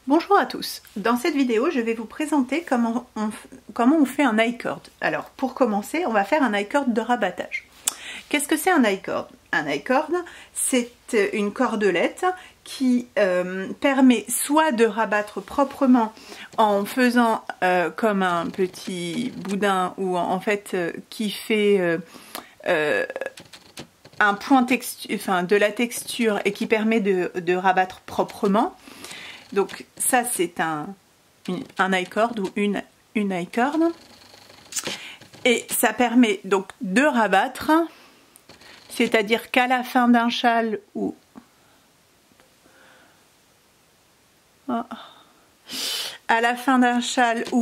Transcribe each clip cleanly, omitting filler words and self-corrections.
Bonjour à tous, dans cette vidéo je vais vous présenter comment on fait un I-cord. Alors pour commencer on va faire un I-cord de rabattage. Qu'est-ce que c'est un I-cord? Un I-cord c'est une cordelette qui permet soit de rabattre proprement en faisant comme un petit boudin ou en fait qui fait un point de la texture et qui permet de rabattre proprement. Donc ça c'est un I-cord ou une I-cord et ça permet donc de rabattre, c'est-à-dire qu'à la fin d'un châle ou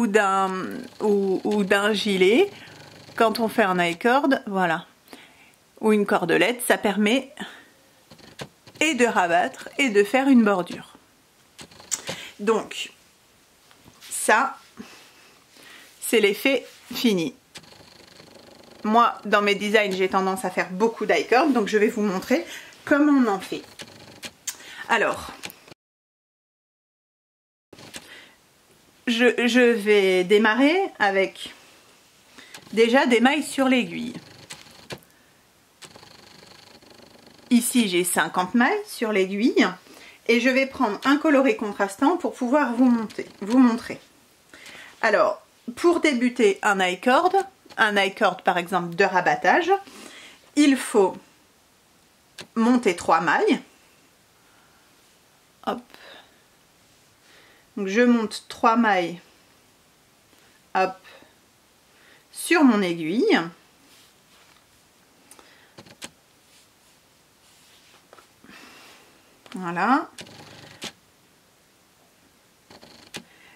d'un gilet, quand on fait un I-cord, voilà, ou une cordelette, ça permet et de rabattre et de faire une bordure. Donc ça c'est l'effet fini. Moi dans mes designs j'ai tendance à faire beaucoup d'I-cord, donc je vais vous montrer comment on en fait. Alors je vais démarrer avec déjà des mailles sur l'aiguille. Ici j'ai 50 mailles sur l'aiguille. Et je vais prendre un coloré contrastant pour pouvoir vous montrer. Alors, pour débuter un I-cord par exemple de rabattage, il faut monter 3 mailles. Hop. Donc je monte 3 mailles, hop, sur mon aiguille. Voilà.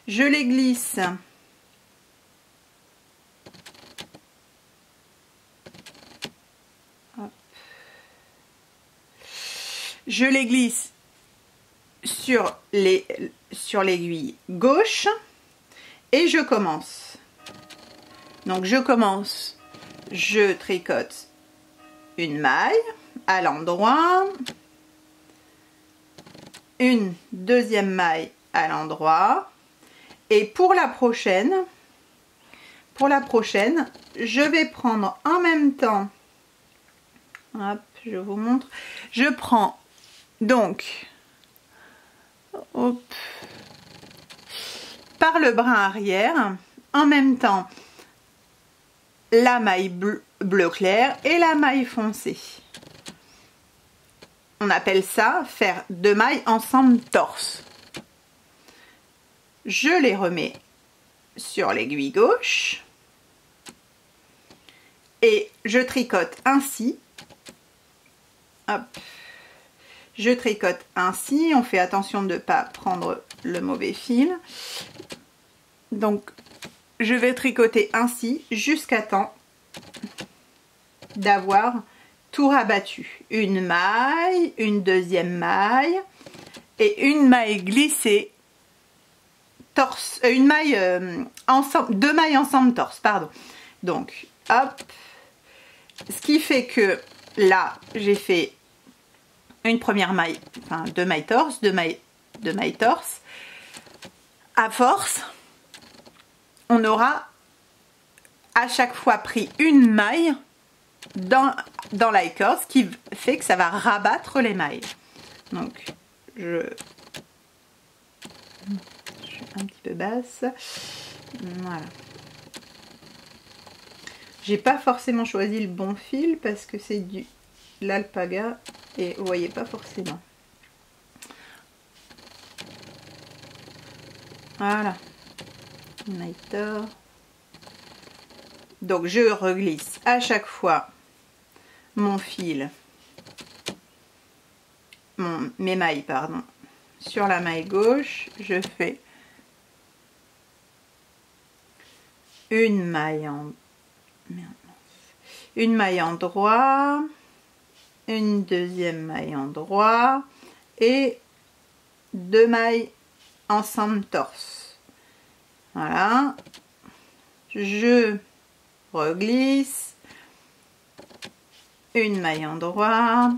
Je les glisse sur l'aiguille gauche et je commence. Donc je commence, je tricote une maille à l'endroit, une deuxième maille à l'endroit, et pour la prochaine je vais prendre en même temps, hop, je vous montre, je prends donc hop, par le brin arrière en même temps la maille bleu clair et la maille foncée. On appelle ça faire 2 mailles ensemble torse. Je les remets sur l'aiguille gauche et je tricote ainsi. Hop. Je tricote ainsi, on fait attention de ne pas prendre le mauvais fil. Donc je vais tricoter ainsi jusqu'à temps d'avoir tout rabattu. Une maille, une deuxième maille et une maille glissée torse, une maille ensemble, 2 mailles ensemble torse, pardon. Donc hop, ce qui fait que là j'ai fait une première maille, enfin 2 mailles torse, 2 mailles torse. À force, on aura à chaque fois pris une maille dans l'I-cord, ce qui fait que ça va rabattre les mailles. Donc je suis un petit peu basse, voilà. J'ai pas forcément choisi le bon fil parce que c'est du l'alpaga et vous voyez pas forcément. Voilà, maille-tor. Donc je reglisse à chaque fois mon fil, mes mailles pardon, sur la maille gauche. Je fais une maille en droit, une deuxième maille en droit et 2 mailles ensemble torse. Voilà, je reglisse, une maille en droit,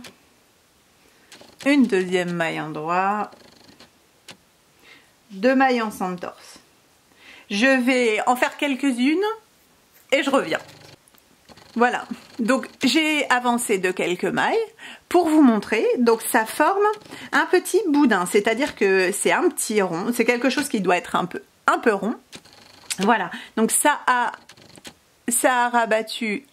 une deuxième maille en droit, 2 mailles ensemble torse. Je vais en faire quelques-unes et je reviens. Voilà, donc j'ai avancé de quelques mailles pour vous montrer. Donc ça forme un petit boudin, c'est-à-dire que c'est un petit rond, c'est quelque chose qui doit être un peu rond. Voilà, donc ça a rabattu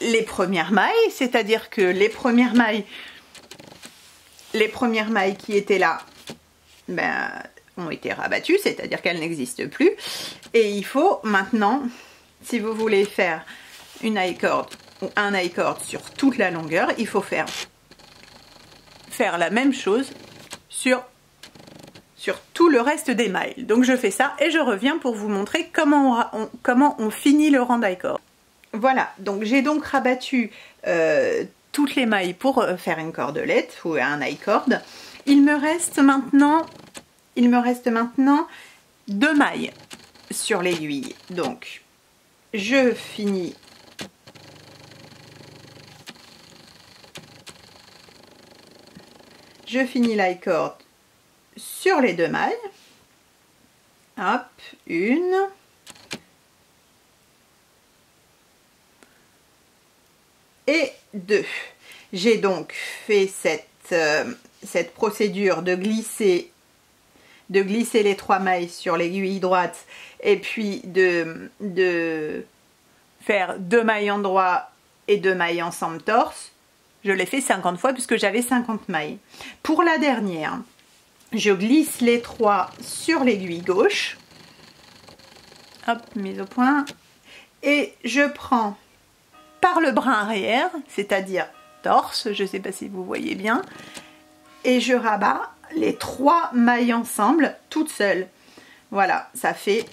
les premières mailles, c'est-à-dire que les premières mailles qui étaient là, ben, ont été rabattues, c'est-à-dire qu'elles n'existent plus. Et il faut maintenant, si vous voulez faire une I-cord ou un I-cord sur toute la longueur, il faut faire la même chose sur tout le reste des mailles. Donc je fais ça et je reviens pour vous montrer comment on finit le rang d'I-cord. Voilà, donc j'ai donc rabattu toutes les mailles pour faire une cordelette ou un I-cord. Il me reste maintenant 2 mailles sur l'aiguille. Donc je finis l'I-cord sur les 2 mailles. Hop, une. Et 2. J'ai donc fait cette procédure de glisser les 3 mailles sur l'aiguille droite et puis de faire 2 mailles endroit et 2 mailles ensemble torse. Je l'ai fait 50 fois puisque j'avais 50 mailles. Pour la dernière, je glisse les 3 sur l'aiguille gauche. Hop, mise au point. Et je prends par le brin arrière, c'est-à-dire torse, je ne sais pas si vous voyez bien, et je rabats les 3 mailles ensemble, toutes seules. Voilà, ça finit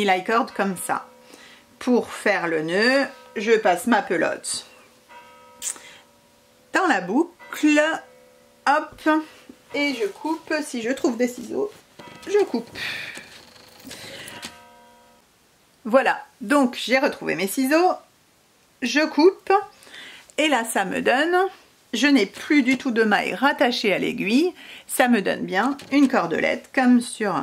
l'I-cord comme ça. Pour faire le nœud, je passe ma pelote dans la boucle, hop, et je coupe. Si je trouve des ciseaux, je coupe. Voilà, donc j'ai retrouvé mes ciseaux, je coupe, et là ça me donne, je n'ai plus du tout de mailles rattachées à l'aiguille, ça me donne bien une cordelette comme sur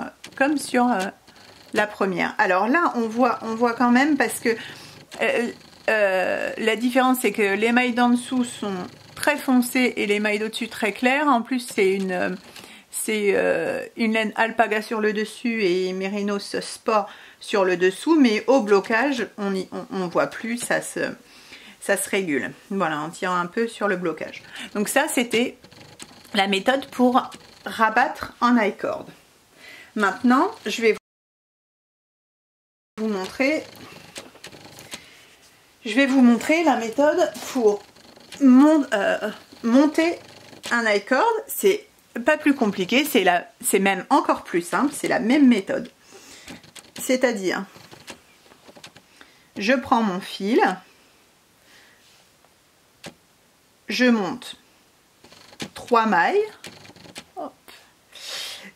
la première. Alors là on voit quand même, parce que la différence c'est que les mailles d'en dessous sont très foncées et les mailles d'au-dessus très claires. En plus c'est une laine alpaga sur le dessus et mérinos sport sur le dessous, mais au blocage on voit plus, ça se régule. Voilà, on tire un peu sur le blocage. Donc ça c'était la méthode pour rabattre en I-cord. Maintenant je vais vous montrer la méthode pour monter un I-cord. C'est pas plus compliqué, c'est même encore plus simple, c'est la même méthode. C'est-à-dire, je prends mon fil, je monte 3 mailles, hop,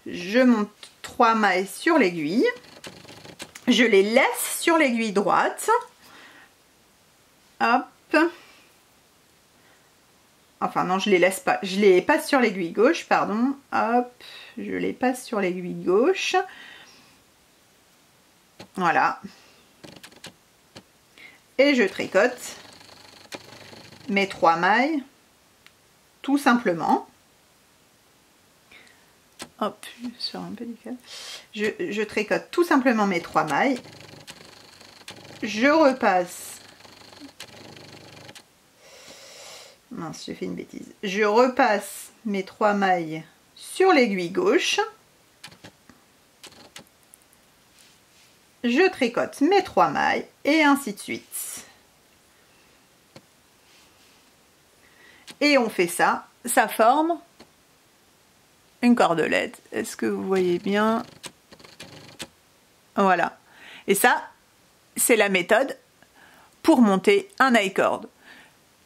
je monte 3 mailles sur l'aiguille, je les laisse sur l'aiguille droite, hop, enfin non, je les laisse pas, je les passe sur l'aiguille gauche, pardon, hop, je les passe sur l'aiguille gauche. Voilà. Et je tricote mes 3 mailles tout simplement. Hop, sur un peu nickel. Je tricote tout simplement mes 3 mailles. Je repasse. Mince, j'ai fait une bêtise. Je repasse mes 3 mailles sur l'aiguille gauche. Je tricote mes 3 mailles et ainsi de suite. Et on fait ça, ça forme une cordelette. Est-ce que vous voyez bien? Voilà. Et ça, c'est la méthode pour monter un I-cord.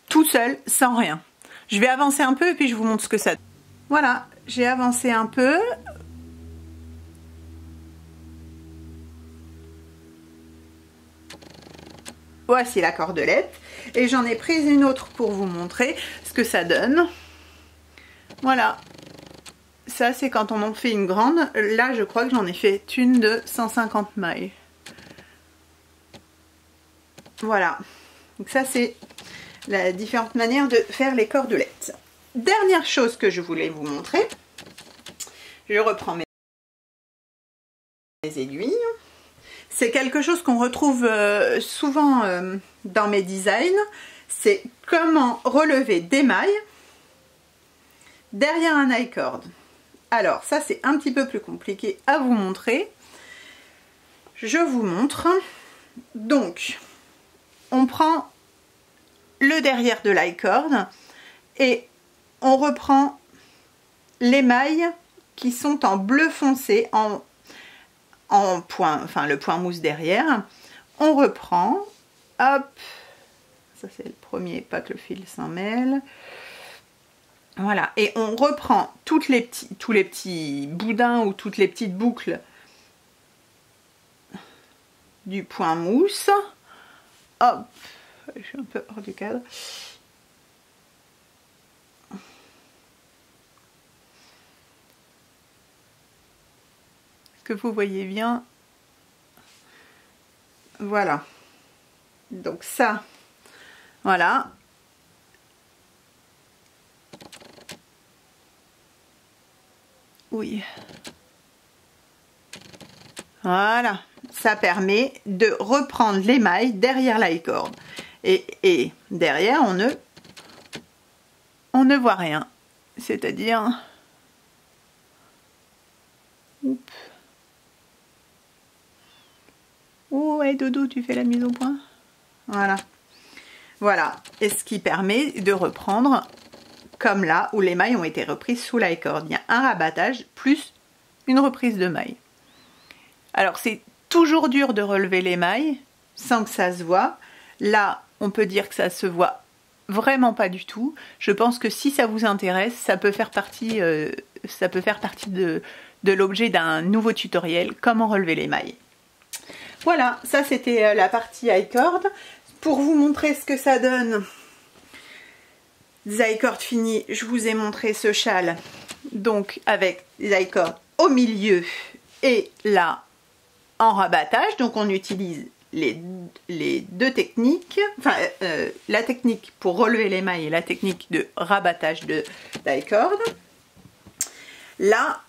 Tout seul, sans rien. Je vais avancer un peu et puis je vous montre ce que ça donne. Voilà, j'ai avancé un peu. voici la cordelette. Et j'en ai pris une autre pour vous montrer ce que ça donne. Voilà. Ça, c'est quand on en fait une grande. Là, je crois que j'en ai fait une de 150 mailles. Voilà. Donc ça, c'est la différente manière de faire les cordelettes. Dernière chose que je voulais vous montrer. Je reprends mes aiguilles. C'est quelque chose qu'on retrouve souvent dans mes designs. C'est comment relever des mailles derrière un I-cord. Alors ça, c'est un petit peu plus compliqué à vous montrer. Je vous montre. Donc, on prend le derrière de l'i-cord et on reprend les mailles qui sont en bleu foncé, en point, enfin le point mousse derrière. On reprend, hop, ça c'est le premier, pas que le fil s'en mêle. Voilà, et on reprend tous les petits boudins ou toutes les petites boucles du point mousse. Hop, je suis un peu hors du cadre. Est-ce que vous voyez bien? Voilà. Donc ça, voilà. Oui. Voilà. Ça permet de reprendre les mailles derrière l'i-cord. Et derrière, on ne voit rien. C'est-à-dire... Oh, ouais, Dodo, tu fais la mise au point. Voilà. Voilà. Et ce qui permet de reprendre comme là, où les mailles ont été reprises sous l'i-cord. Il y a un rabattage plus une reprise de mailles. Alors, c'est toujours dur de relever les mailles sans que ça se voit. Là, on peut dire que ça se voit vraiment pas du tout. Je pense que si ça vous intéresse, ça peut faire partie de l'objet d'un nouveau tutoriel, comment relever les mailles. Voilà, ça c'était la partie i-cord. Pour vous montrer ce que ça donne, des i-cord finis, je vous ai montré ce châle, donc avec des i-cord au milieu et là en rabattage. Donc on utilise les deux techniques, enfin la technique pour relever les mailles et la technique de rabattage de i-cord. Là,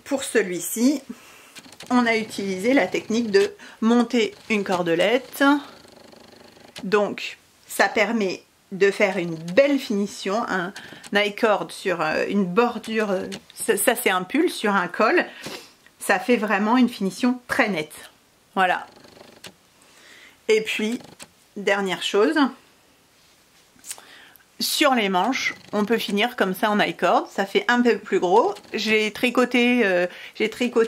pour celui-ci, on a utilisé la technique de monter une cordelette. Donc ça permet de faire une belle finition, un i-cord sur une bordure, ça c'est un pull sur un col, ça fait vraiment une finition très nette. Voilà. Et puis, dernière chose, sur les manches, on peut finir comme ça en i-cord, ça fait un peu plus gros. J'ai tricoté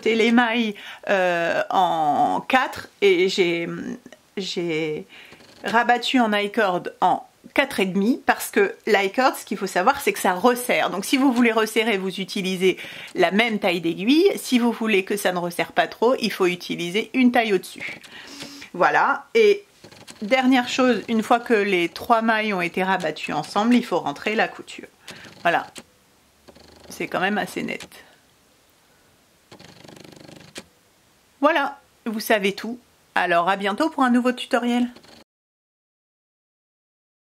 les mailles en 4 et j'ai rabattu en i-cord en 4,5 parce que l'i-cord, ce qu'il faut savoir, c'est que ça resserre. Donc si vous voulez resserrer, vous utilisez la même taille d'aiguille. Si vous voulez que ça ne resserre pas trop, il faut utiliser une taille au-dessus. Voilà. Et dernière chose, une fois que les 3 mailles ont été rabattues ensemble, il faut rentrer la couture. Voilà. C'est quand même assez net. Voilà, vous savez tout. Alors à bientôt pour un nouveau tutoriel.